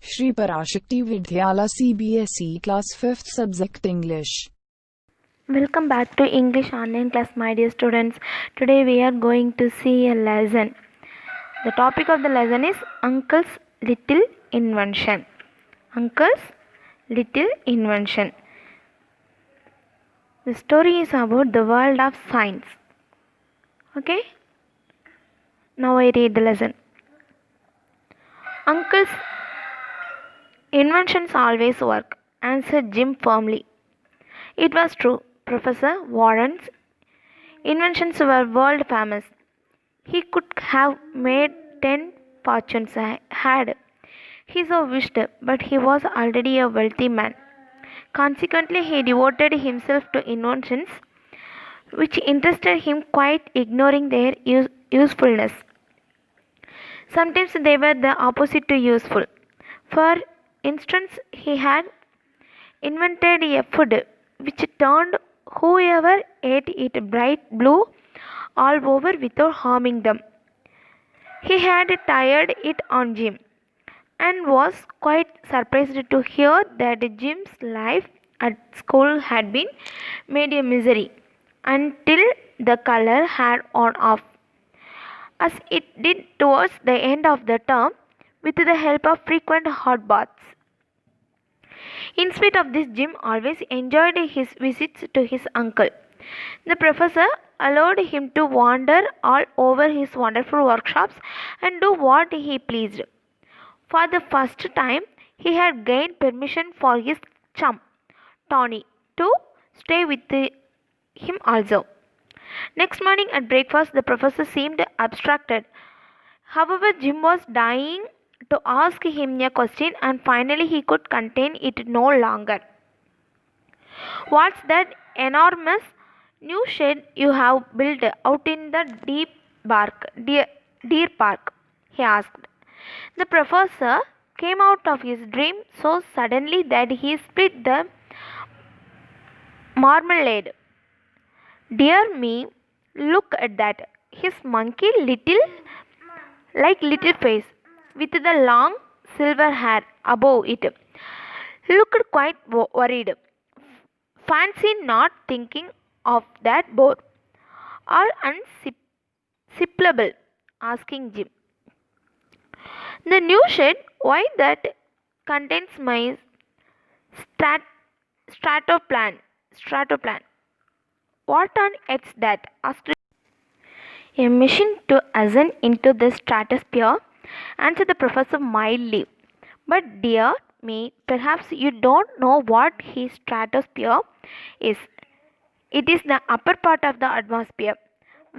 Shri Parashakti Vidyala CBSE Class 5th Subject English. Welcome back to English online class, my dear students. Today we are going to see a lesson. The topic of the lesson is Uncle's Little Invention. Uncle's Little Invention. The story is about the world of science. Okay? Now I read the lesson. Uncle's inventions always work, answered Jim firmly. It was true. Professor Warren's inventions were world famous. He could have made 10 fortunes had he so wished, but he was already a wealthy man. Consequently, he devoted himself to inventions which interested him, quite ignoring their usefulness. Sometimes they were the opposite to useful. For instance, he had invented a food which turned whoever ate it bright blue all over without harming them. He had tried it on Jim and was quite surprised to hear that Jim's life at school had been made a misery until the color had worn off, as it did towards the end of the term with the help of frequent hot baths. In spite of this, Jim always enjoyed his visits to his uncle. The professor allowed him to wander all over his wonderful workshops and do what he pleased. For the first time, he had gained permission for his chum, Tony, to stay with him also. Next morning at breakfast, the professor seemed abstracted. However, Jim was dying to ask him a question, and finally he could contain it no longer. "What's that enormous new shed you have built out in the deer park?" he asked. The professor came out of his dream so suddenly that he split the marmalade. "Dear me, look at that!" His monkey little face, with the long silver hair above it, looked quite worried. "Fancy not thinking of that board. All unsippable," asking Jim. "The new shed? Why, that contains my stratoplan. Stratoplan. What on earth's that?" asked. "A machine to ascend into the stratosphere," answered the professor mildly. "But dear me, perhaps you don't know what his stratosphere is. It is the upper part of the atmosphere,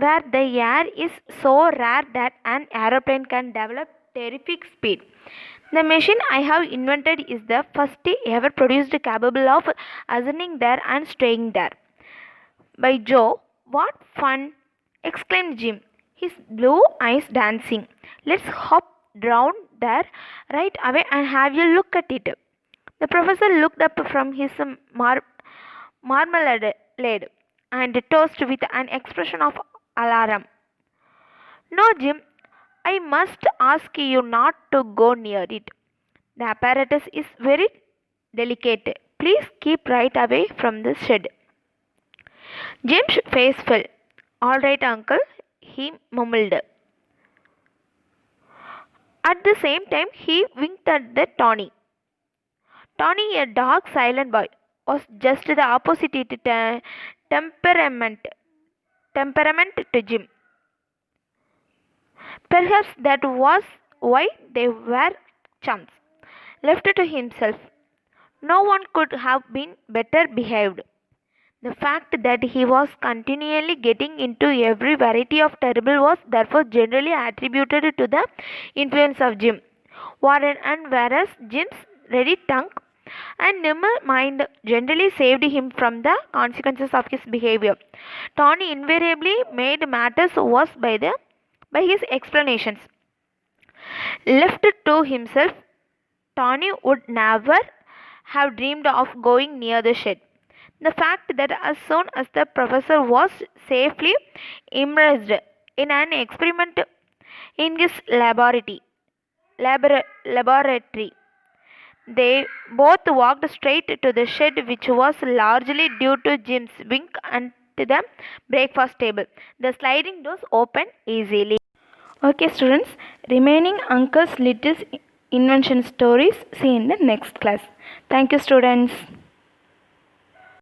where the air is so rare that an aeroplane can develop terrific speed. The machine I have invented is the first ever produced capable of ascending there and staying there." "By Jove, what fun!" exclaimed Jim, his blue eyes dancing. "Let's hop down there right away and have a look at it." The professor looked up from his marmalade and tossed with an expression of alarm. "No, Jim, I must ask you not to go near it. The apparatus is very delicate. Please keep right away from the shed." Jim's face fell. "All right, uncle," he mumbled. At the same time, he winked at the Tony. Tony, a dark, silent boy, was just the opposite temperament to Jim. Perhaps that was why they were chums. Left to himself, no one could have been better behaved. The fact that he was continually getting into every variety of trouble was therefore generally attributed to the influence of Jim Warren, and whereas Jim's ready tongue and nimble mind generally saved him from the consequences of his behavior, Tony invariably made matters worse by his explanations. Left to himself, Tony would never have dreamed of going near the shed. The fact that as soon as the professor was safely immersed in an experiment in his laboratory, They both walked straight to the shed, which was largely due to Jim's wink and to the breakfast table. The sliding doors opened easily. Okay, students, remaining Uncle's Little's invention stories see in the next class. Thank you, students.